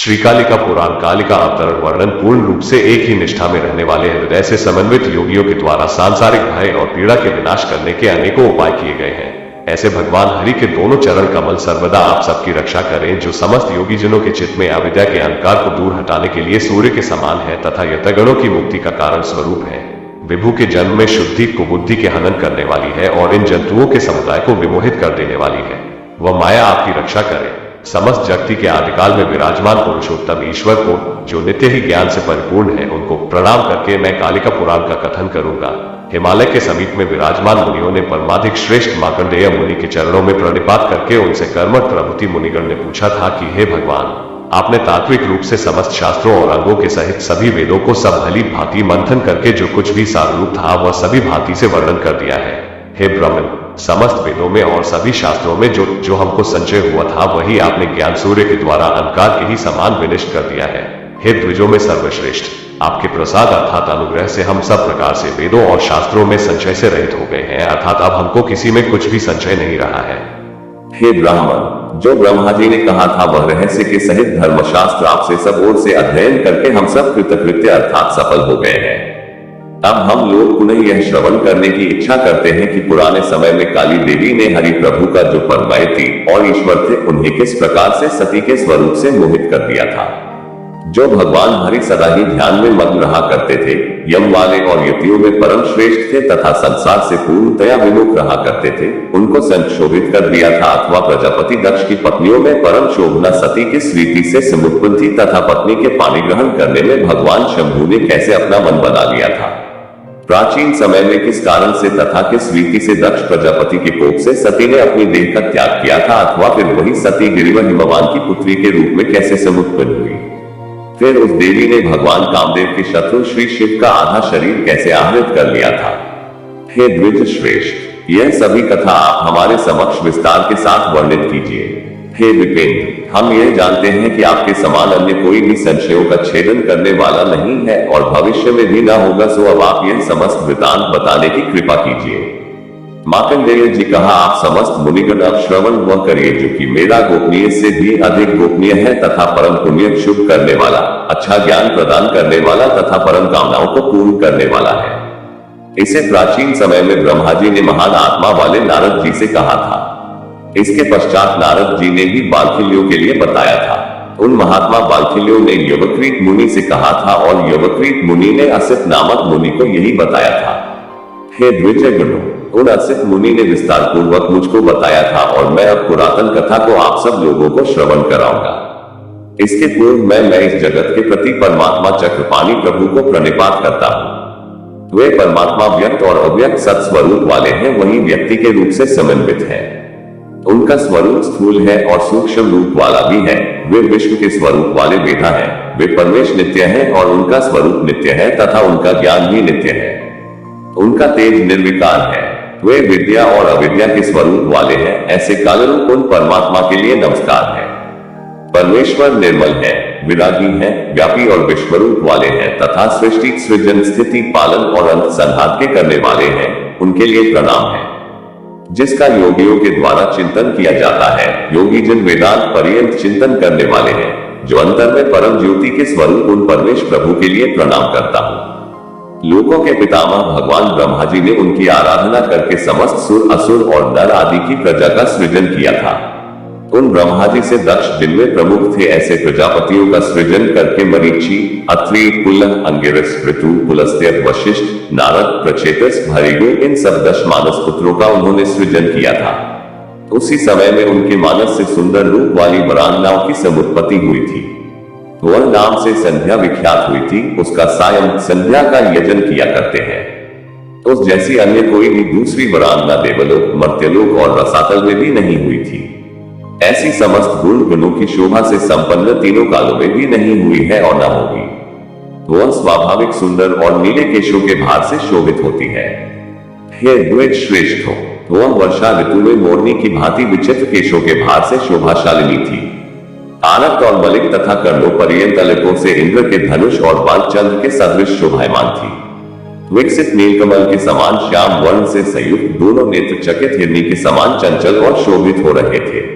श्रीकालिका पुराण कालिका अवतरण वर्णन पूर्ण रूप से एक ही निष्ठा में रहने वाले हृदय से समन्वित योगियों के द्वारा सांसारिक भय और पीड़ा के विनाश करने के अनेकों उपाय किए गए हैं। ऐसे भगवान हरि के दोनों चरण कमल सर्वदा आप सबकी रक्षा करें, जो समस्त योगीजनों के चित्त में अविद्या के अंधकार को दूर हटाने के लिए सूर्य के समान है तथा यतगणों की मुक्ति का कारण स्वरूप है। विभु के जन्म में शुद्धि कुबुद्धि के हनन करने वाली है और इन जंतुओं के समुदाय को विमोहित कर देने वाली है। वह माया आपकी रक्षा करे। समस्त जगती के आदिकाल में विराजमान पुरुषोत्तम ईश्वर को, जो नित्य ही ज्ञान से परिपूर्ण है, उनको प्रणाम करके मैं कालिका पुराण का कथन करूंगा। हिमालय के समीप में विराजमान मुनियों ने परमाधिक श्रेष्ठ मार्कंडेय मुनि के चरणों में प्रणिपात करके उनसे कर्मठ प्रभुति मुनिगण ने पूछा था कि हे भगवान, आपने तात्विक रूप से समस्त शास्त्रों और अंगों के सहित सभी वेदों को सब भली भांति मंथन करके जो कुछ भी साररूप था वह सभी भांति से वर्णन कर दिया है। हे ब्राह्मण, समस्त वेदों में और सभी शास्त्रों में जो हमको संचय हुआ था वही आपने ज्ञान सूर्य के द्वारा अंधकार के ही समान विनिष्ट कर दिया है। हे द्विजों में सर्वश्रेष्ठ, आपके प्रसाद अर्थात अनुग्रह से हम सब प्रकार से वेदों और शास्त्रों में संचय से रहित हो गए हैं, अर्थात अब हमको किसी में कुछ भी संचय नहीं रहा है। हे ब्राह्मण, जो ब्रह्मा जी ने कहा था वह रहस्य के सहित धर्मशास्त्र आपसे सब ओर से अध्ययन करके हम सब कृतकृत्य अर्थात सफल हो गए हैं। अब हम लोग पुनः यह श्रवण करने की इच्छा करते हैं कि पुराने समय में काली देवी ने हरि प्रभु का जो परमायती और ईश्वर थे उन्हें किस प्रकार से सती के स्वरूप से मोहित कर दिया था। जो भगवान हरि सदा ही ध्यान में मग्न रहा करते थे, यम वाले और यतियों में परम श्रेष्ठ थे तथा संसार से पूर्णतया विमुख रहा करते थे, उनको संशोभित कर दिया था। अथवा प्रजापति दक्ष की पत्नियों में परम शोभना सती की स्वीति से समुत्पन्न थी तथा पत्नी के पानी ग्रहण करने में भगवान शंभु ने कैसे अपना मन बना लिया था। प्राचीन समय में किस कारण से तथा किस रीति से दक्ष प्रजापति के कोप से सती ने अपनी देह का त्याग किया था, अथवा फिर वही सती गिरिवर हिमवान की पुत्री के रूप में कैसे समुत्पन्न हुई। फिर उस देवी ने भगवान कामदेव के शत्रु श्री शिव का आधा शरीर कैसे आहृत कर लिया था। हे द्विज श्रेष्ठ, यह सभी कथा आप हमारे समक्ष विस्तार के साथ वर्णित कीजिए। हे विपेंद्र, हम यह जानते हैं कि आपके समान अन्य कोई भी संशयों का छेदन करने वाला नहीं है और भविष्य में भी न होगा, सो अब आप यह समस्त वृतांत बताने की कृपा कीजिए। मार्कंडेय जी कहा, आप समस्त मुनिगण अब श्रवण वह करिए जो कि मेरा गोपनीय से भी अधिक गोपनीय है तथा परम पुण्य शुभ करने वाला, अच्छा ज्ञान प्रदान करने वाला तथा परम कामनाओं को पूर्ण करने वाला है। इसे प्राचीन समय में ब्रह्मा जी ने महान आत्मा वाले नारद जी से कहा था। इसके पश्चात नारद जी ने भी बालखिल्यों के लिए बताया था। उन महात्मा बालखिल्यों ने यवक्रीत मुनि से कहा था और यवक्रीत मुनि ने असित नामक मुनि को यही बताया था। हे द्विजगणों, उन असित मुनि ने विस्तार पूर्वक मुझको बताया था और मैं अब पुरातन कथा को आप सब लोगों को श्रवण कराऊंगा। इसके पूर्व मैं इस जगत के प्रति परमात्मा चक्रपाणी प्रभु को प्रणिपात करता हूँ। वे परमात्मा व्यक्त और अव्यक्त सत्स्वरूप वाले हैं, वही व्यक्ति के रूप से समन्वित है। उनका स्वरूप स्थूल है और सूक्ष्म रूप वाला भी है। वे विश्व के स्वरूप वाले वेदा हैं। वे परमेश नित्य हैं और उनका स्वरूप नित्य है तथा उनका ज्ञान भी नित्य है। उनका तेज निर्विकार है। वे विद्या और अविद्या के स्वरूप वाले हैं। ऐसे कालरूप उन परमात्मा के लिए नमस्कार है। परमेश्वर निर्मल है, विरागी है, व्यापी और विश्वरूप वाले हैं तथा सृष्टि सृजन स्थिति पालन और अंत संहार के करने वाले हैं। उनके लिए प्रणाम है। जिसका योगियों के द्वारा चिंतन किया जाता है, योगी जन वेदांत पर्यंत चिंतन करने वाले हैं। जो अंतर में परम ज्योति के स्वरूप उन परमेश प्रभु के लिए प्रणाम करता हूँ। लोकों के पितामह भगवान ब्रह्मा जी ने उनकी आराधना करके समस्त सुर असुर और नर आदि की प्रजा का सृजन किया था। उन ब्रह्मा जी से दक्ष जिनमें प्रमुख थे ऐसे प्रजापतियों का सृजन करके मरीचि, अत्रि, पुलह, अंगिरस, ऋतु, पुलस्त्य, वशिष्ठ, नारद, प्रचेतस, भृगु, इन सब 10 मानस पुत्रों का उन्होंने सृजन किया था। उसी समय में उनके मानस से सुंदर रूप वाली वरांगनाओं की समुत्पत्ति हुई थी। वह नाम से संध्या विख्यात हुई थी। उसका सायं संध्या का यजन किया करते हैं। उस जैसी अन्य कोई भी दूसरी वरांगना देवलोक, मर्त्यलोक और रसातल में भी नहीं हुई थी। ऐसी समस्त गुण गुणों की शोभा से संपन्न तीनों कालों में भी नहीं हुई है और न होगी। वह स्वाभाविक सुंदर और नीले केशों के भार से शोभित होती है। हे द्विज श्रेष्ठों, वह वर्षा ऋतु में मोरनी की भांति विचित्र केशों के भार से शोभाशालिनी थी। आनत और मलिक तथा कर्णों पर्यंत अलिकों से इंद्र के धनुष और बाल चंद्र के सदृश शोभायमान थी। विकसित नीलकमल के समान श्याम वर्ण से संयुक्त दोनों नेत्र चकित हिरनी के समान चंचल और शोभित हो रहे थे।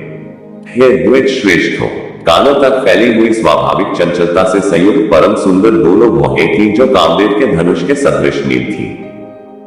हे द्विज श्रेष्ठों, कानों तक फैली हुई स्वाभाविक चंचलता से संयुक्त परम सुंदर दोनों भौहें थी जो कामदेव के धनुष के सदृश नील थी।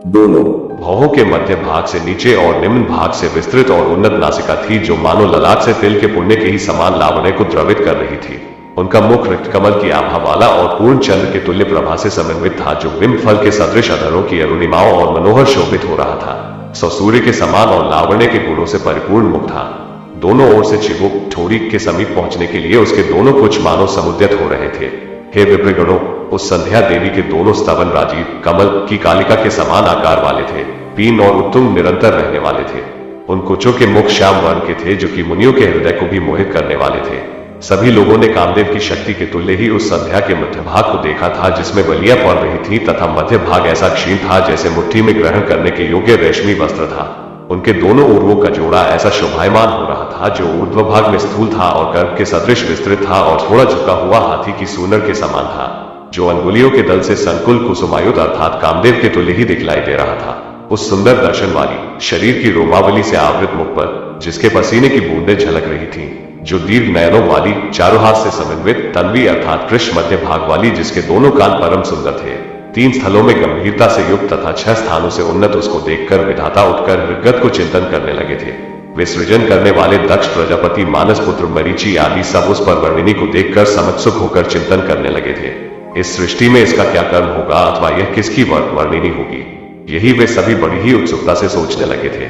दोनों भौहों के मध्य भाग से नीचे और निम्न भाग से विस्तृत और उन्नत नासिका थी जो मानो ललाट से तिल के पुण्य के ही समान लावण्य को द्रवित कर रही थी। उनका मुख रक्त कमल की आभा वाला और पूर्ण चंद्र के तुल्य प्रभा से समन्वित था जो बिंब फल के सदृश अधरों की अरुणिमाओं और मनोहर शोभित हो रहा था। सौ सूर्य के समान और लावण्य के गुणों से परिपूर्ण मुख था। दोनों ओर से चिबुक ठोड़ी के समीप पहुंचने के लिए उसके दोनों कुछ मानो समुद्यत हो रहे थे। हे विप्रगणों, उस संध्या देवी के दोनों स्तवन राजीव कमल की कालिका के समान आकार वाले थे, पीन और उत्तुंग निरंतर रहने वाले थे। उन कुचों के मुख श्याम वर्ण के थे जो कि मुनियों के हृदय को भी मोहित करने वाले थे। सभी लोगों ने कामदेव की शक्ति के तुल्य ही उस संध्या के मध्य भाग को देखा था जिसमें बलियां पड़ रही थी तथा मध्य भाग ऐसा क्षीण था जैसे मुट्ठी में ग्रहण करने के योग्य रेशमी वस्त्र था। उनके दोनों ऊर्वों का जोड़ा ऐसा शोभायमान हो रहा था जो ऊर्ध्व भाग में स्थूल था और गर्भ के सदृश विस्तृत था और थोड़ा झुका हुआ हाथी की सूनर के समान था जो अंगुलियों के दल से संकुल कुसुमायुत अर्थात कामदेव के तुल्य ही दिखलाई दे रहा था। उस सुंदर दर्शन वाली शरीर की रोमावली से आवृत मुख पर जिसके पसीने की बूंदें झलक रही थी, जो दीर्घ नयनों वाली चारों हाथ से समन्वित तन्वी अर्थात कृष्ण मध्य भाग वाली जिसके दोनों कान परम सुंदर थे, 3 स्थलों में गंभीरता से युक्त तथा 6 स्थानों से उन्नत उसको देखकर विधाता उठकर हृदगत को चिंतन करने लगे थे। वे सृजन करने वाले दक्ष प्रजापति मानस पुत्र मरीचि आदि सब उस पर वर्णिनी को देखकर समत्सुक होकर चिंतन करने लगे थे। इस सृष्टि में इसका क्या कर्म होगा अथवा यह किसकी वर्णिनी होगी, यही वे सभी बड़ी ही उत्सुकता से सोचने लगे थे।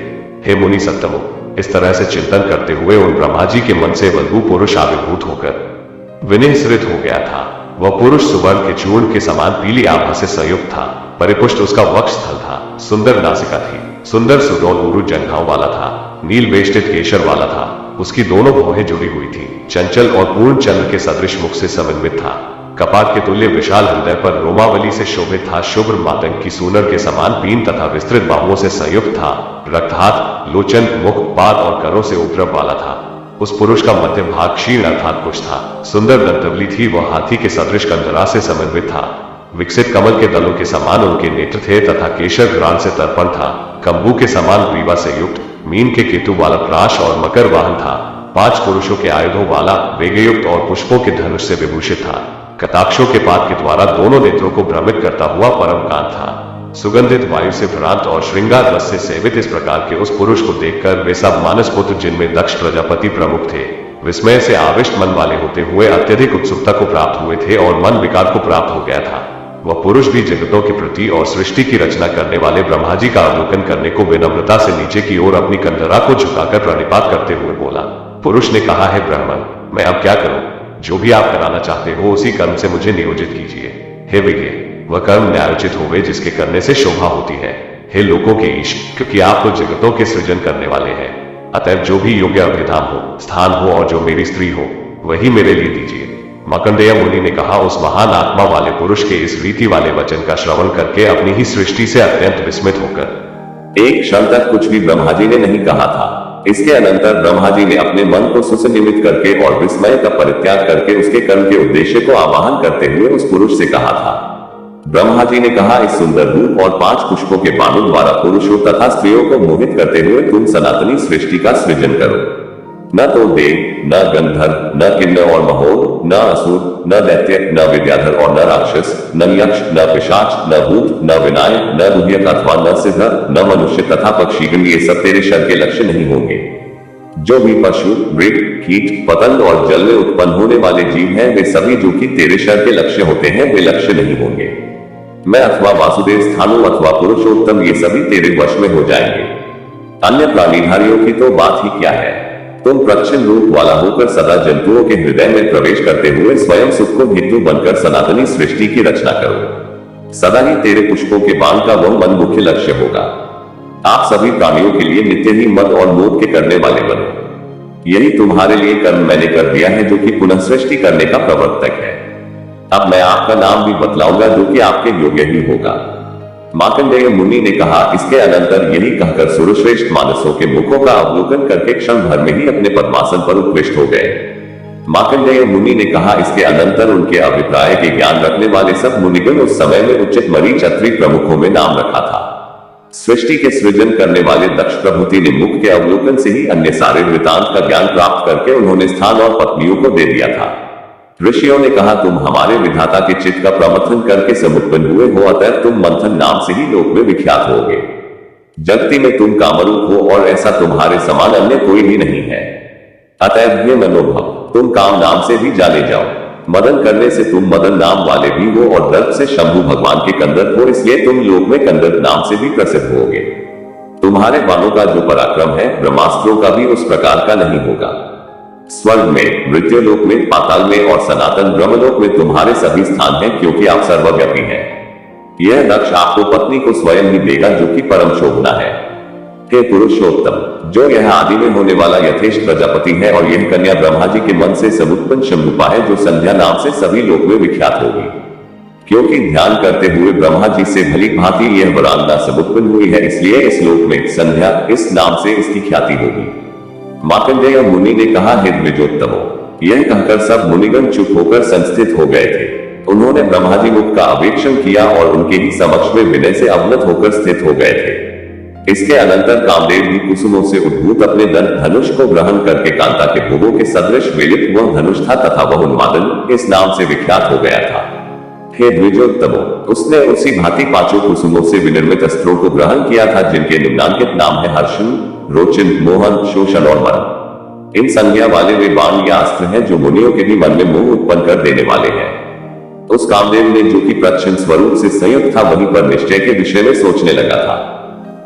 हे मुनि सत्तमो, इस तरह से चिंतन करते हुए उन ब्रह्मा जी के मन से वल्गु पुरुष आविर्भूत होकर विनिसृत हो गया था। वह पुरुष सुवर्ण के चूर्ण के समान पीली आभा से संयुक्त था। परिपुष्ट उसका वक्ष स्थल था, सुंदर नासिका थी, सुंदर सुडौल उरु जंघाओं वाला था, नील वेष्टित केशर वाला था। उसकी दोनों भौहें जुड़ी हुई थी, चंचल और पूर्ण चंद्र के सदृश मुख से समन्वित था। कपाट के तुल्य विशाल हृदय पर रोमावली से शोभित था। शुभ्र मातंग की सूनर के समान पीन तथा विस्तृत बाहुओं से संयुक्त था। रक्तहात, लोचन, मुख, पाद और करों से उपद्रव वाला था। उस पुरुष का मध्य भाग क्षीण अर्थात कुछ था। सुंदर दंतवली थी, वह हाथी के सदृश कंदरा से समन्वित था। विकसित कमल के दलों के समान उनके नेत्र थे तथा केशर घ्राण से तर्पण था। कंबू के समान ग्रीवा से युक्त, मीन के केतु वाला प्राश और मकर वाहन था। 5 पुरुषों के आयुधों वाला, वेगयुक्त और पुष्पों के धनुष से विभूषित था। कटाक्षों के पात के द्वारा दोनों नेत्रों को भ्रमित करता हुआ परम कांत था। सुगंधित वायु से भ्रांत और श्रृंगार रस से सेवित इस प्रकार के उस पुरुष को देखकर वे सब मानस पुत्र जिनमें दक्ष प्रजापति प्रमुख थे, विस्मय से आविष्ट मन वाले होते हुए अत्यधिक उत्सुकता को प्राप्त हुए थे और मन विकार को प्राप्त हो गया था। वह पुरुष भी जगतों के प्रति और सृष्टि की रचना करने वाले ब्रह्मा जी का अवलोकन करने को विनम्रता से नीचे की ओर अपनी कंधरा को झुकाकर प्रणिपात करते हुए बोला। पुरुष ने कहा, है ब्राह्मण, मैं अब क्या करूं? जो भी आप कराना चाहते हो उसी कर्म से मुझे नियोजित कीजिए। हे विज्ञ, वह कर्म न्यायोचित होवे जिसके करने से शोभा होती है। हे लोगों के ईश, क्योंकि आप तो जगतों के सृजन करने वाले हैं, अतएव जो भी योग्य अभिधाम हो, स्थान हो और जो मेरी स्त्री हो, वही मेरे लिए दीजिए। मार्कंडेय मुनि ने कहा, उस महान आत्मा वाले पुरुष के इस रीति वाले वचन का श्रवण करके अपनी ही सृष्टि से अत्यंत विस्मित होकर एक क्षण तक कुछ भी ब्रह्मा जी ने नहीं कहा था। इसके अनंतर ब्रह्मा जी ने अपने मन को सुसंयमित करके और विस्मय का परित्याग करके उसके कर्म के उद्देश्य को आवाहन करते हुए उस पुरुष से कहा था। ब्रह्मा जी ने कहा, इस सुंदर रूप और 5 पुष्पों के बाणों द्वारा पुरुषों तथा स्त्रियों को मोहित करते हुए तुम सनातनी सृष्टि का सृजन करो। न तो देव, न गंधर्व, न किन्नर और महोर, न असुर, न दैत्य, न विद्याधर और न राक्षस, न यक्ष, न पिशाच, न भूत, न विनायक, न दुह्यक अथवा न सिद्धर, न मनुष्य तथा पक्षीगण, ये सब तेरे शर के लक्ष्य नहीं होंगे। जो भी पशु, मृग, कीट, पतंग और जल में उत्पन्न होने वाले जीव हैं, वे सभी जो कि तेरे शर के लक्ष्य होते हैं, वे लक्ष्य नहीं होंगे। मैं अथवा वासुदेव, स्थानु अथवा पुरुषोत्तम, ये सभी तेरे वश में हो जाएंगे। अन्य प्राणीधारियों की तो बात ही क्या है। तुम प्रच्छन्न रूप वाला होकर सदा जंतुओं के हृदय में प्रवेश करते हुए स्वयं सुख को हेतु बनकर सनातनी सृष्टि की रचना करो। सदा ही तेरे पुष्पों के बाण का वह मन मुख्य लक्ष्य होगा। आप सभी प्राणियों के लिए नित्य ही मद और मोद के करने वाले बनो। यही तुम्हारे लिए कर्म मैंने कर दिया है जो कि पुनः सृष्टि करने का प्रवर्तक है। अब मैं आपका नाम भी बतलाऊंगा जो कि आपके योग्य ही होगा। मार्कंडेय मुनि ने कहा। इसके अनंतर यही कहकर सुरश्रेष्ठ मानसों के मुखों का अवलोकन करके क्षण भर में ही अपने पद्मासन पर उपविष्ट हो गए। मार्कंडेय मुनि ने कहा, इसके अनंतर उनके अभिप्राय के ज्ञान रखने वाले सब मुनिगण उस समय में उचित मरीच अत्रि प्रमुखों में नाम रखा था। सृष्टि के सृजन करने वाले दक्ष प्रभुति ने मुख के अवलोकन से ही अन्य सारे वृतांत का ज्ञान प्राप्त करके उन्होंने स्थान और पत्नियों को दे दिया था। ऋषियों ने कहा, तुम हमारे विधाता के चित्त का प्रमथन करके समुत्पन्न हुए हो, अतः तुम मंथन नाम से ही लोक में विख्यात होगे। जगती में तुम कामरूप हो और ऐसा तुम्हारे समान अन्य कोई भी नहीं है। अतः हे मनोभव, तुम काम नाम से भी जाने जाओ। मदन करने से तुम मदन नाम वाले भी हो और दर्प से शंभु भगवान के कंदर्प हो, इसलिए तुम लोक में कंदर्प नाम से भी प्रसिद्ध होगे। तुम्हारे बाणों का जो पराक्रम है ब्रह्मास्त्रों का भी उस प्रकार का नहीं होगा। स्वर्ग में, मृत्युलोक में, पाताल में और सनातन ब्रह्मलोक में तुम्हारे सभी स्थान हैं, क्योंकि आप सर्वव्यापी हैं। यह दक्ष आपको पत्नी को स्वयं ही देगा, जो कि परम शोभना है। हे पुरुषोत्तम, जो यह आदि में होने वाला यथेष्ट प्रजापति है और यह कन्या ब्रह्मा जी के मन से समुत्पन्न शंभुपा है, जो संध्या नाम से सभी लोक में विख्यात होगी। क्योंकि ध्यान करते हुए ब्रह्मा जी से भली भांति यह वरांगना समुत्पन्न हुई है, इसलिए इस लोक में संध्या इस नाम से इसकी ख्याति होगी। मार्कंडेय मुनि ने कहा, हे द्विजोत्तमो, यह कहकर सब मुनिगण चुप होकर संस्थित हो गए थे। उन्होंने ब्रह्मा जी मुख का अवेक्षण किया और उनके ही समक्ष में विनय से अवनत होकर स्थित हो गए थे। इसके अनंतर कामदेव भी कुसुमों से उद्भूत अपने धनुष को ग्रहण करके कांता के भुगों के सदृश वेलित वह धनुष था तथा वह उन्मादन इस नाम से विख्यात हो गया था। हे द्विजोत्तमो, उसने उसी भांति पांचों कुसुमों से विनिर्मित अस्त्रों को ग्रहण किया था, जिनके निम्नांकित नाम है हर्षण, रोचन, मोहन, शोषण और मन। इन संज्ञा वाले वे बाण या अस्त्र हैं जो मुनियों के भी मन में मोह उत्पन्न कर देने वाले हैं। उस कामदेव ने, जो कि प्रच्छन्न स्वरूप से संयुक्त था, वहीं पर निश्चय के विषय में सोचने लगा था।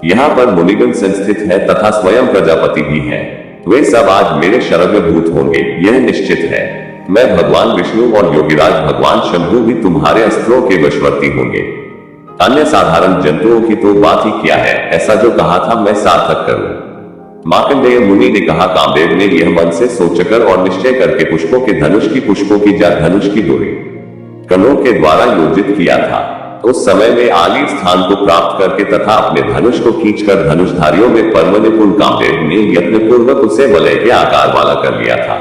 यहाँ पर मुनिगण संस्थित है तथा स्वयं प्रजापति भी है। वे सब आज मेरे शरणभूत होंगे, यह निश्चित है। मैं भगवान विष्णु और योगीराज भगवान शंभु भी तुम्हारे अस्त्रों के वशवर्ती होंगे। अन्य साधारण जंतुओं की तो बात ही क्या है, ऐसा जो कहा था मैं सार्थक करूं। मार्कंडेय मुनि ने कहा, कामदेव ने यह मन से सोचकर और निश्चय करके पुष्पों के धनुष की जा धनुष की डोरी कणों के द्वारा योजित किया था। उस समय में आली स्थान को प्राप्त करके तथा अपने धनुष को खींचकर धनुषधारियों में परम निपुण कामदेव ने यत्न पूर्वक उसे वलय के आकार वाला कर लिया था।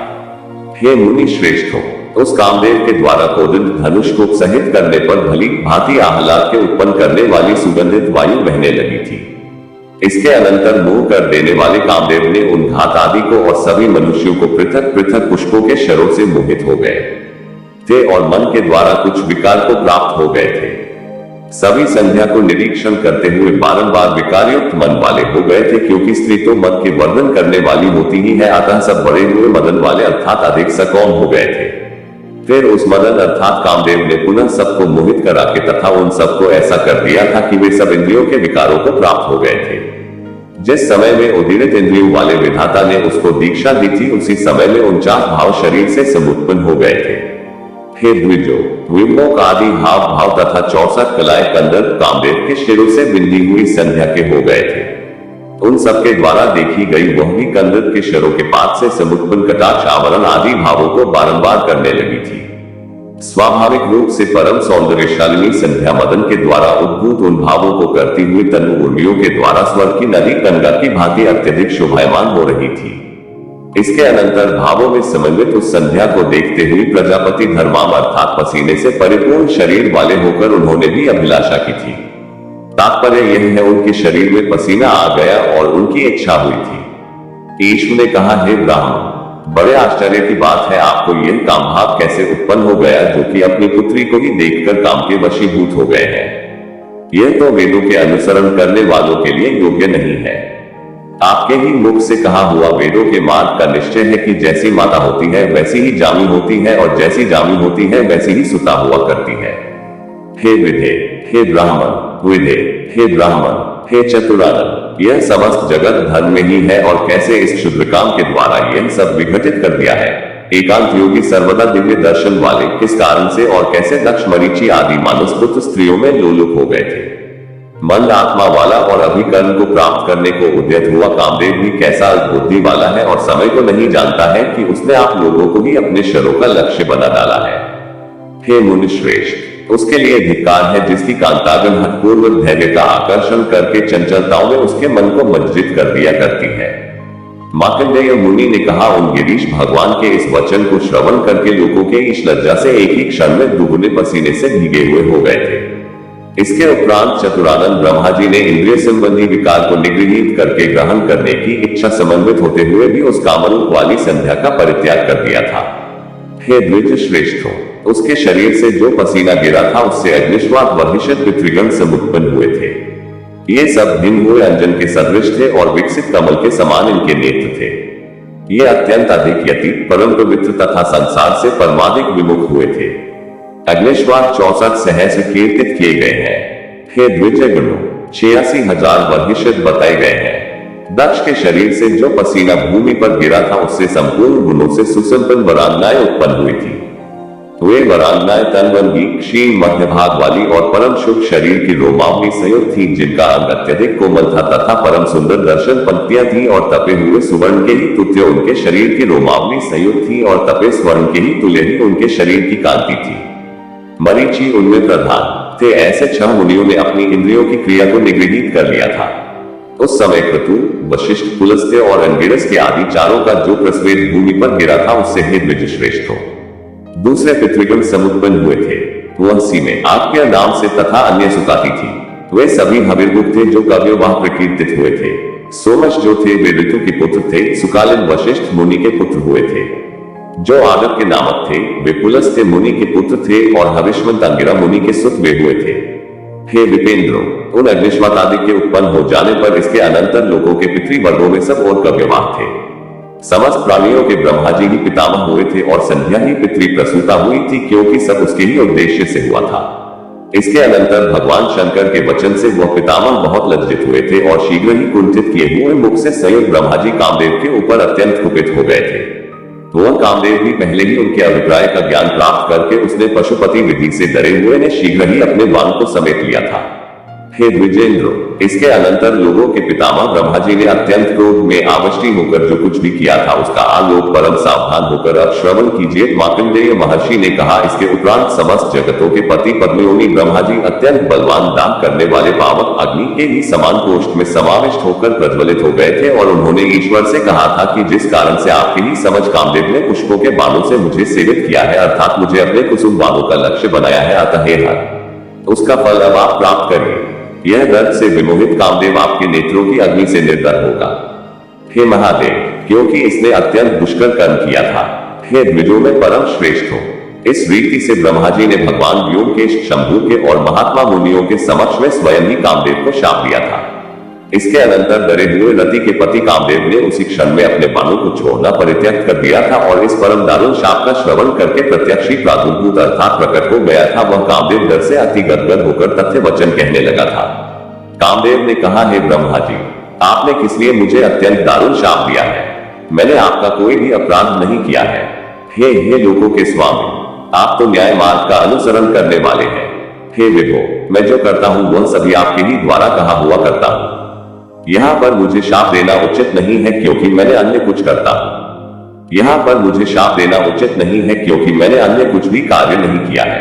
हे मुनि श्रेष्ठो, उस कामदेव के द्वारा कोदंड धनुष को सहित करने पर भली भांति आह्लाद के उत्पन्न करने वाली सुगंधित वायु बहने लगी थी। इसके अनंतर मोह कर देने वाले कामदेव ने उन घात आदि को और सभी मनुष्यों को पृथक पृथक पुष्पों के शरों से मोहित हो गए थे और मन के द्वारा कुछ विकार को प्राप्त हो गए थे। सभी संध्या को निरीक्षण करते हुए बारंबार विकारयुक्त मन वाले हो गए थे, क्योंकि स्त्री तो मद के वर्णन करने वाली होती ही है, अतः सब बड़े हुए मदन वाले अर्थात अधिक सकौन हो गए थे। फिर उस मदन अर्थात कामदेव ने पुनः सबको मोहित करा के तथा उन सबको ऐसा कर दिया था कि वे सब इंद्रियों के विकारों को प्राप्त हो गए थे। जिस समय में उदीरित इंद्रियों वाले विधाता ने उसको दीक्षा दी थी, उसी समय में 49 भाव शरीर से समुत्पन्न हो गए थे। हे द्विजो, विम्बोक आदि हाव भाव तथा 64 कलाएं कंदर्प कामदेव के शिरों से बिंदी हुई संध्या के हो गए थे। उन सबके द्वारा देखी गई वह भी कंदर्प के शरों के पात से समुत्पन्न कटाक्ष, आवरण आदि भावों को बारंबार करने लगी थी। स्वाभाविक रूप से परम सौंदर्यशालिनी संध्या मदन के द्वारा उद्भूत उन भावों को करती हुई तनु उर्मियों के द्वारा स्वर्ग की नदी गंगा की भांति अत्यधिक शोभायमान हो रही थी। इसके अनंतर भावों में समन्वित उस संध्या को देखते हुए प्रजापति धर्माम अर्थात पसीने से परिपूर्ण शरीर वाले होकर उन्होंने भी अभिलाषा की थी। तात्पर्य यह है, उनके शरीर में पसीना आ गया और उनकी इच्छा हुई थी। ईश्वर ने कहा, हे ब्राह्मण, बड़े आश्चर्य की बात है, आपको यह काम भाव कैसे उत्पन्न हो गया, जो कि अपनी पुत्री को ही देखकर काम के वशीभूत हो गए हैं। यह तो वेदों के अनुसरण करने वालों के लिए योग्य नहीं है। आपके ही मुख से कहा हुआ वेदों के मार्ग का निश्चय है कि जैसी माता होती है वैसी ही जामी होती है और जैसी जामी होती है वैसी ही सुता हुआ करती है। हे विधे, हे ब्राह्मण, विधे, हे ब्राह्मण, हे चतुरानन, यह समस्त जगत धर्म में ही है और कैसे इस क्षुद्र काम के द्वारा यह सब विघटित कर दिया है। एकांत योगी सर्वदा दिव्य दर्शन वाले किस कारण से और कैसे दक्ष मरीचि आदि मानस पुत्र स्त्रियों में लोलुप हो गए थे। मंद आत्मा वाला और अभिकर्म को प्राप्त करने को उद्यत हुआ कामदेव भी कैसा बुद्धि वाला है और समय को नहीं जानता है कि उसने आप लोगों को ही अपने शरों का लक्ष्य बना डाला है। हे मुनिश्रेष्ठ, उसके लिए धिक्कार है जिसकी कांतागन हठपूर्वक धैर्य का आकर्षण करके चंचलताओं में उसके मन को मज्जित कर दिया करती है। मार्कंडेय मुनि ने कहा, उन गिरीश भगवान के इस वचन को श्रवण करके लोगों के इस लज्जा से एक ही क्षण में दुगने पसीने से भीगे हुए हो गए थे। इसके उपरांत चतुरानंद ब्रह्मा जी ने इंद्रिय संबंधी विकार को निगृहीत करके ग्रहण करने की इच्छा समन्वित होते हुए भी उस कामरूप वाली संध्या का परित्याग कर दिया था। हे द्विज श्रेष्ठों, उसके शरीर से जो पसीना गिरा था उससे अग्निश्वात वर्हिषद पितृगण सब उत्पन्न हुए थे। ये सब भिन्न हुए अंजन के सदृश थे और विकसित कमल के समान इनके नेत्र थे। ये अत्यंत अधिक यति परम पवित्र तथा संसार से परमाधिक विमुख हुए थे। अग्निश्वात 64 सहस्र कीर्तित किए गए हैं। हे द्विजय गणों, 86,000 वर्हिषद बताए गए हैं। दक्ष के शरीर से जो पसीना भूमि पर गिरा था उससे संपूर्ण गुणों से सुसंपन्न वरांगनाएं उत्पन्न हुई थी। वे वरांगनाएं तनवंगी, क्षीण मध्य भाग वाली और परम शुभ शरीर की रोमावली संयुक्त थी, जिनका अंग अत्यधिक कोमल था तथा परम सुंदर दर्शन पंक्तियां थी और तपे हुए सुवर्ण के ही तुल्य उनके शरीर की रोमावली संयुक्त थी और तपे स्वर्ण के ही तुल्य ही उनके शरीर की कांति थी। मरीचि उनमें प्रधान थे। ऐसे 6 मुनियों ने अपनी इंद्रियों की क्रिया को निगृहीत कर लिया था। उस समय क्रतु, वशिष्ठ, पुलस्त्य और अंगिरस के आदि चारों का जो प्रस्वेद भूमि पर गिरा था उससे हे द्विज श्रेष्ठों दूसरे पितृगण समुत्पन्न हुए थे। वह सीमे आज्ञा नाम से तथा अन्य सुकाती थी। वे सभी हविर्मुख थे जो कव्यवाह प्रकीर्तित हुए थे। सोमश जो थे वे ऋतु के पुत्र थे। सुकालिन वशिष्ठ मुनि के पुत्र हुए थे। जो आदर के नामक थे वे पुलस्त्य मुनि के पुत्र थे और हविष्मंत अंगिरा मुनि के सुत वे हुए थे। हे विपेंद्रों, उन अग्निश्वात आदि के उत्पन्न हो जाने पर इसके अनंतर लोगों के पितृवर्गों में सब और कव्यवाह थे। समस्त प्राणियों के ब्रह्मा जी ही पितामह हुए थे और संध्या ही पितृ प्रसूता हुई थी, क्योंकि सब उसके ही उद्देश्य से हुआ था। इसके अनंतर भगवान शंकर के वचन से वह पितामह बहुत लज्जित हुए थे और शीघ्र ही कुंठित किए हुए मुख से संयुक्त ब्रह्मा जी कामदेव के ऊपर अत्यंत कुपित हो गए थे। वह कामदेव भी पहले ही उनके अभिप्राय का ज्ञान प्राप्त करके उसने पशुपति विधि से डरे हुए ने शीघ्र ही अपने बाण को समेट लिया था। हे द्विजेंद्रो, इसके अनंतर लोगों के पितामह ब्रह्मा जी ने अत्यंत क्रोध में आवष्टि होकर जो कुछ भी किया था उसका आलोक परम सावधान होकर अब श्रवण कीजिए। मार्कंडेय महर्षि ने कहा, इसके उपरांत समस्त जगतों के पति पद्मयोनि ब्रह्मा जी अत्यंत बलवान दान करने वाले पावक अग्नि के ही समान कोष्ठ में समाविष्ट होकर प्रज्वलित हो गए थे और उन्होंने ईश्वर से कहा था कि जिस कारण से आपके ही समझ कामदेव ने पुष्पों के बाणों से मुझे सेवित किया है, अर्थात मुझे अपने कुसुम बाणों का लक्ष्य बनाया है, अतः हे हर उसका फल अब आप प्राप्त करिए। यह दर्द से विमोहित कामदेव आपके नेत्रों की अग्नि से निर्दर होगा। हे महादेव, क्योंकि इसने अत्यंत दुष्कर कर्म किया था। हे द्विजों में परम श्रेष्ठ हो। इस रीति से ब्रह्मा जी ने भगवान व्योमकेश, शंभु के और महात्मा मुनियों के समक्ष में स्वयं ही कामदेव को शाप दिया था। इसके अनंतर डरे हुए रति के पति कामदेव ने उसी क्षण में अपने बाणों को छोड़ना परित्यक्त कर दिया था और इस परम दारुण शाप का श्रवण करके प्रत्यक्ष ही प्रादुर्भूत अर्थात प्रकट हो गया था। वह कामदेव डर से अति गदगद होकर तथ्य वचन कहने लगा था। कामदेव ने कहा, हे ब्रह्मा जी, आपने किस लिए मुझे अत्यंत दारुण शाप दिया है? मैंने आपका कोई भी अपराध नहीं किया है। हे लोगों के स्वामी, आप तो न्याय मार्ग का अनुसरण करने वाले हैं। हे विभो, मैं जो करता हूं वह सभी आपके ही द्वारा कहा हुआ करता हूं। यहाँ पर मुझे शाप देना उचित नहीं है क्योंकि मैंने अन्य कुछ करता हूं। यहाँ पर मुझे शाप देना उचित नहीं है क्योंकि मैंने अन्य कुछ भी कार्य नहीं किया है।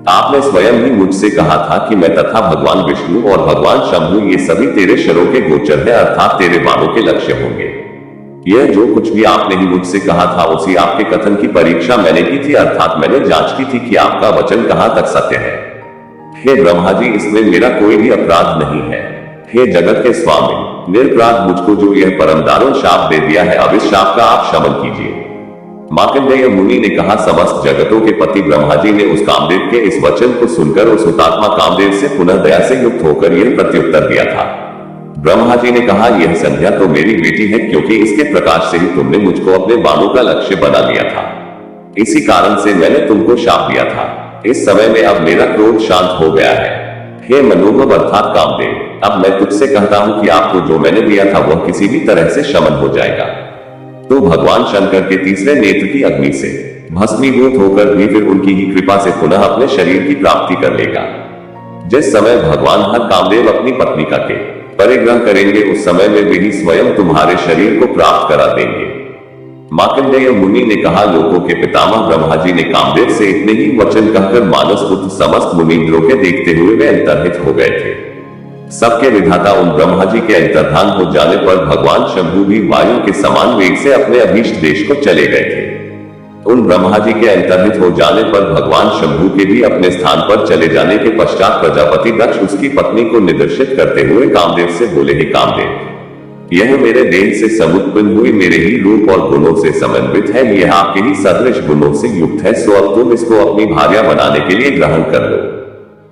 आपने स्वयं ही मुझसे कहा था कि मैं तथा भगवान विष्णु और भगवान शंभु ये सभी तेरे शरों के गोचर है, अर्थात तेरे बाणों के लक्ष्य होंगे। यह जो कुछ भी आपने ही मुझसे कहा था उसी आपके कथन की परीक्षा मैंने की थी, अर्थात मैंने जांच की थी कि आपका वचन कहां तक सत्य है। हे ब्रह्मा जी, इसमें मेरा कोई भी अपराध नहीं है। हे जगत के स्वामी, निर्पराध मुझको जो यह परम दारुण शाप दे दिया है, अब इस शाप का आप शमन कीजिए। मार्कंडेय मुनि ने कहा, समस्त जगतों के पति ब्रह्मा जी ने उस कामदेव के इस वचन को सुनकर उस हुतात्मा कामदेव से पुनः दया से युक्त होकर यह प्रत्युत्तर दिया था। ब्रह्मा जी ने कहा, यह संध्या तो मेरी बेटी है, क्योंकि इसके प्रकाश से ही तुमने मुझको अपने बाणों का लक्ष्य बना लिया था। इसी कारण से मैंने तुमको शाप दिया था। इस समय में अब मेरा क्रोध शांत हो गया है। हे मनोभव अर्थात कामदेव, अब मैं तुझसे कहता हूं कि आपको जो मैंने दिया था वह किसी भी तरह से शमन हो जाएगा। तो भगवान शंकर के तीसरे नेत्र की अग्नि से भस्मीभूत होकर भी फिर उनकी ही कृपा से पुनः अपने शरीर की प्राप्ति कर लेगा। जिस समय भगवान हर कामदेव अपनी पत्निका के परिग्रह करेंगे उस समय में वे ही स्वयं तुम्हारे शरीर को प्राप्त करा देंगे। मार्कंडेय मुनि ने कहा, लोकों के पितामह ब्रह्मा जी ने कामदेव से इतने ही वचन कहकर मानस पुत्र समस्त मुनींद्रों के देखते हुए वे अंतर्हित हो गए थे। सबके विधाता उन ब्रह्मा जी के अंतर्धान हो जाने पर भगवान शंभु भी वायु के समान वेग से अपने अभीष्ट देश को चले गए थे। उन ब्रह्मा जी के अंतर्हित हो जाने पर भगवान शंभु के भी अपने स्थान पर चले जाने के पश्चात प्रजापति दक्ष उसकी पत्नी को निदर्शित करते हुए कामदेव से बोले, हे कामदेव, यह मेरे देह से समुत्पन्न हुई मेरे ही रूप और गुणों से समन्वित है, यह आपके ही सदृश गुणों से युक्त है, सो अब तुम इसको अपनी भार्या बनाने के लिए ग्रहण कर लो।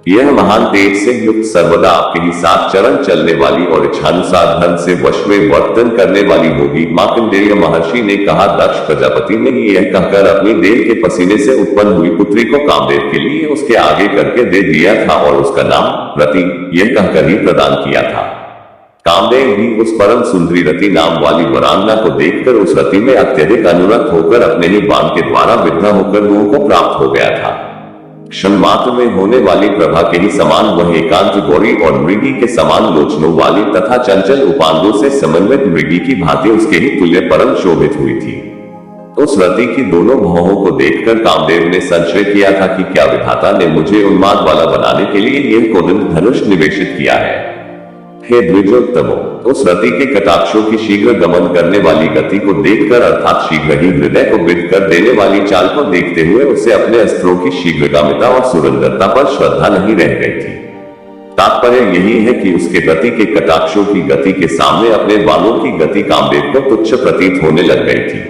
यह महान तेज से युक्त सर्वदा आपके ही साथ चरण चलने वाली और इच्छानुसार धन से वश में वर्तन करने वाली होगी। मार्कंडेय महर्षि ने कहा, दक्ष प्रजापति ने यह कहकर अपनी देह के पसीने से उत्पन्न हुई पुत्री को कामदेव के लिए उसके आगे करके दे दिया था और उसका नाम रति यह कहकर ही प्रदान किया था। कामदेव भी उस परम सुंदरी रति नाम वाली वरांगना को देखकर उस रति में अत्यधिक अनुरक्त होकर अपने ही बाण के द्वारा विद्ध होकर मोह को प्राप्त हो गया था। क्षण मात्र में होने वाली प्रभा के ही समान वह एकांत गौरी और मृगी के समान लोचनों वाली तथा चंचल उपांगों से समन्वित मृगी की भांति उसके ही तुल्य परम शोभित हुई थी। उस रति की दोनों भौहों को देखकर कामदेव ने संशय किया था कि क्या विधाता ने मुझे उन्माद वाला बनाने के लिए यह कोदंड धनुष निवेशित किया है। हे द्विजोत्तमो, उस रति के कटाक्षों की शीघ्र गमन करने वाली गति को देखकर अर्थात शीघ्र ही हृदय को विद कर देने वाली चाल को देखते हुए उसे अपने अस्त्रों की शीघ्रगामिता और सुरंदरता पर श्रद्धा नहीं रह गई थी। तात्पर्य यही है कि उसके गति के कटाक्षों की गति के सामने अपने बाणों की गति कामदेव को तुच्छ प्रतीत होने लग गई थी।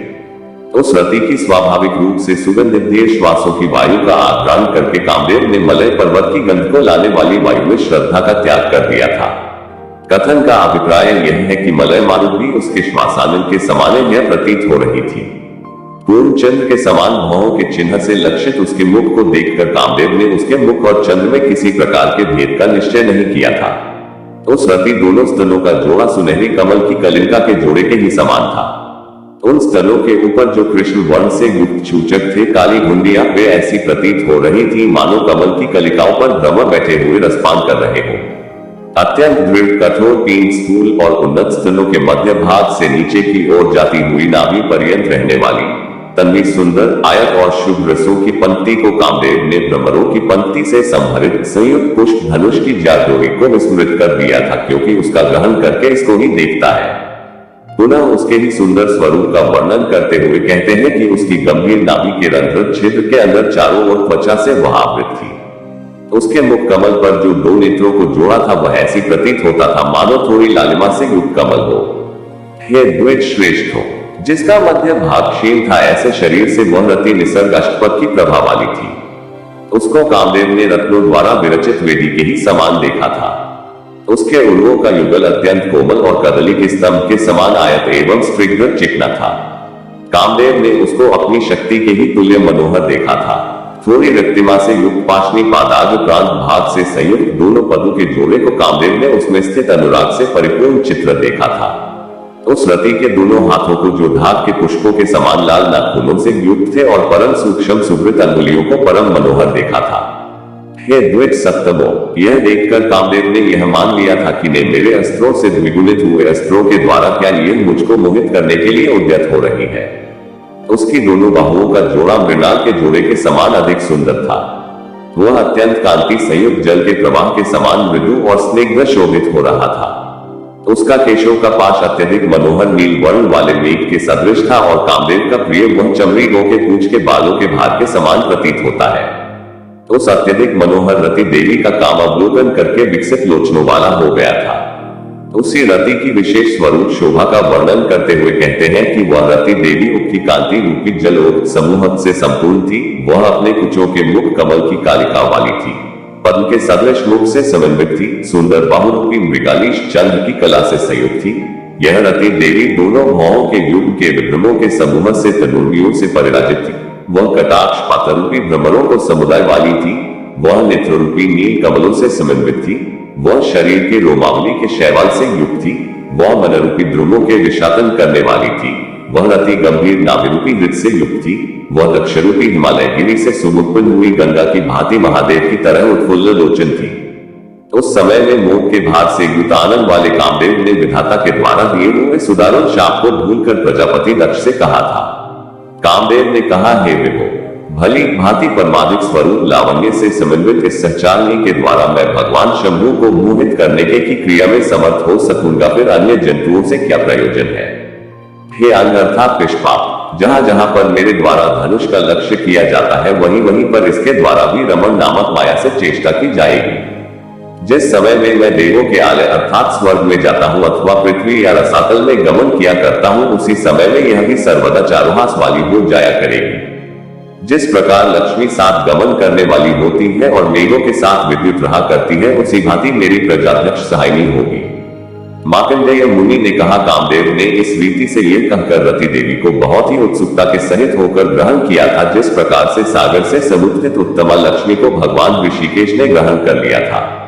उस रति की स्वाभाविक रूप से सुगंधित देह श्वासों की वायु का आग्रहण करके कामदेव ने मलय पर्वत की गंध को लाने वाली वायु में श्रद्धा का त्याग कर दिया था। कथन का अभिप्राय यह है कि मलय मारुत भी उसके श्वासानंद के समान यह प्रतीत हो रही थी। पूर्ण चंद्र के समान भौहों के चिन्ह से लक्षित उसके मुख को देखकर कामदेव ने उसके मुख और चंद्र में किसी प्रकार के भेद का निश्चय नहीं किया था। उस रति दोनों स्तनों का जोड़ा सुनहरी कमल की कलिका के जोड़े के ही समान था। उन स्तनों के ऊपर जो कृष्ण वर्ण से युक्त सूचक थे काली घुंडियां, वे ऐसी प्रतीत हो रही थी मानो कमल की कलिकाओं पर भ्रमर बैठे हुए रसपान कर रहे हो। अत्यंत दृढ़ कठोर तीन स्थूल और उन्नत स्तनों के मध्य भाग से नीचे की ओर जाती हुई नाभि पर्यंत रहने वाली तन्वी सुंदर आयत और शुभ रसों की पंक्ति को कामदेव ने भ्रमरों की पंक्ति से संभरित संयुक्त पुष्प धनुष की जागोरी को विस्मृत कर दिया था, क्योंकि उसका ग्रहण करके इसको ही देखता है। पुनः उसके ही सुंदर स्वरूप का वर्णन करते हुए कहते हैं कि उसकी गंभीर नाभि के रंध्र छिद्र के अंदर चारों ओर त्वचा से वह आवृत थी। उसके मुख कमल पर जो दो नेत्रों को जोड़ा था वह ऐसी प्रतीत होता था मानो थोड़ी लालिमा से युक्त कमल हो। हे द्विज श्रेष्ठ हो, जिसका मध्य भाग क्षीण था, ऐसे शरीर से वह रति निसर्ग अष्टपद की प्रभा वाली थी। उसको कामदेव ने रत्नों द्वारा विरचित वेदी के ही समान देखा था। उसके उर्वों का युगल अत्यंत कोमल और कदली के स्तंभ के समान आयत एवं स्फीग्र चिकना था। कामदेव ने उसको अपनी शक्ति के ही तुल्य मनोहर देखा था। थोड़ी रक्तिमा से युक्त पाशनी पादाग्र प्रांत भाग से संयुक्त दोनों पदों के जोड़े को कामदेव ने उसमें स्थित अनुराग से परिपूर्ण चित्र देखा था। उस रति के दोनों हाथों को जो धाग के पुष्पों के समान लाल नाखूनों से युक्त थे और परम सूक्ष्म सुवृत अंगुलियों को परम मनोहर देखा था। हे द्विज सप्तमो, यह देखकर कामदेव ने यह मान लिया था कि ने मेरे अस्त्रों से द्विगुणित हुए अस्त्रों के द्वारा क्या यह मुझको मोहित करने के लिए उद्यत हो रही है। उसकी दोनों बाहुओं का जोड़ा मृणाल के जोड़े के समान अधिक सुंदर था। वह अत्यंत कांति संयुक्त जल के प्रवाह के समान मृदु और स्निग्ध शोभित हो रहा था। उसका केशों का पाश अत्यधिक मनोहर नील वर्ण वाले मेघ के सदृश था और कामदेव का प्रिय वह चमड़ी गौ के पूंछ के बालों के भार के समान प्रतीत होता है। उस अत्यधिक मनोहर रति देवी का काम अवलोकन करके विकसित लोचनों वाला हो गया था। उसी रति की विशेष स्वरूप शोभा का वर्णन करते हुए कहते हैं कि वह रति देवी उक्ति कांति रूपी जलोक्त समूह से संपूर्ण थी। वह अपने कुचों के मुख कमल की कालिका वाली थी, पद्म के सदृश मुख से समन्वित थी, सुंदर बाहुरूपी मृगालीश चंद्र की कला से संयुक्त थी। यह रति देवी दोनों भौहों के युग के विभ्रमों के समूह से तनुर्वियों से परिराजित थी। वह कटाक्ष पातरूपी भ्रमरों को समुदाय वाली थी। वह नेत्ररूपी नील कमलों से समन्वित थी। वह शरीर के रोमावली के शैवाल से युक्त थी। वह मनरूपी ध्रुवों के विषादन करने वाली थी। वह रति गंभीर नाभिरूपी हृदय से युक्त थी। वह लक्षरूपी हिमालय गिरी से सुमुत्पन्न हुई गंगा की भांति महादेव की तरह उत्फुल्ल लोचन थी। उस समय में मोह के भार से युक्त आनंद वाले कामदेव ने विधाता के द्वारा दिए हुए सुदारुण शाप को भूलकर प्रजापति दक्ष से कहा था। कामदेव ने कहा, हे विभो, भली भांति परमाधिक स्वरूप लावण्य से समन्वित इस सहचारणी के द्वारा मैं भगवान शंभु को मोहित करने के की क्रिया में समर्थ हो सकूंगा, फिर अन्य जंतुओं से क्या प्रयोजन है। हे अंग अर्थात पिष्पाप, जहां जहां पर मेरे द्वारा धनुष का लक्ष्य किया जाता है वहीं वहीं पर इसके द्वारा भी रमण नामक माया से चेष्टा की जाएगी। जिस समय में मैं देवों के आलय अर्थात स्वर्ग में जाता हूं अथवा पृथ्वी या रसातल में गमन किया करता हूं, उसी समय में यह भी सर्वदा चारोहास वाली हो जाया करेगी। जिस प्रकार लक्ष्मी साथ गमन करने वाली होती है और मेघों के साथ विद्युत रहा करती है, उसी भांति मेरी प्रजाध्यक्ष सहायनी होगी। मार्कंडेय मुनि ने कहा, कामदेव ने इस रीति से यह कहकर रति देवी को बहुत ही उत्सुकता के सहित होकर ग्रहण किया था, जिस प्रकार से सागर से समुद्रित उत्तमा लक्ष्मी को भगवान ऋषिकेश ने ग्रहण कर लिया था।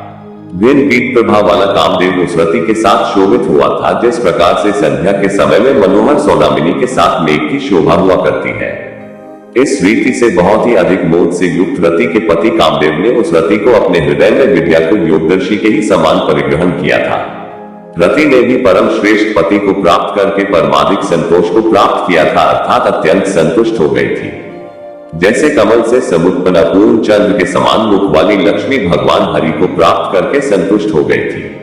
भिन्न पीठ प्रभाव वाला कामदेव उस रति के साथ शोभित हुआ था, जिस प्रकार से संध्या के समय में मनोहर सौदामिनी के साथ मेघ की शोभा हुआ करती है। इस रीति से बहुत ही अधिक मोद से युक्त रति के पति कामदेव ने उस रति को अपने हृदय में विद्या को योगदर्शी के ही समान परिग्रहण किया था। रति ने भी परम श्रेष्ठ पति को प्राप्त करके परमाधिक संतोष को प्राप्त किया था, अर्थात अत्यंत संतुष्ट हो गई थी। जैसे कमल से समुत्पन्न पूर्ण चंद्र के समान मुख वाली लक्ष्मी भगवान हरि को प्राप्त करके संतुष्ट हो गई थी।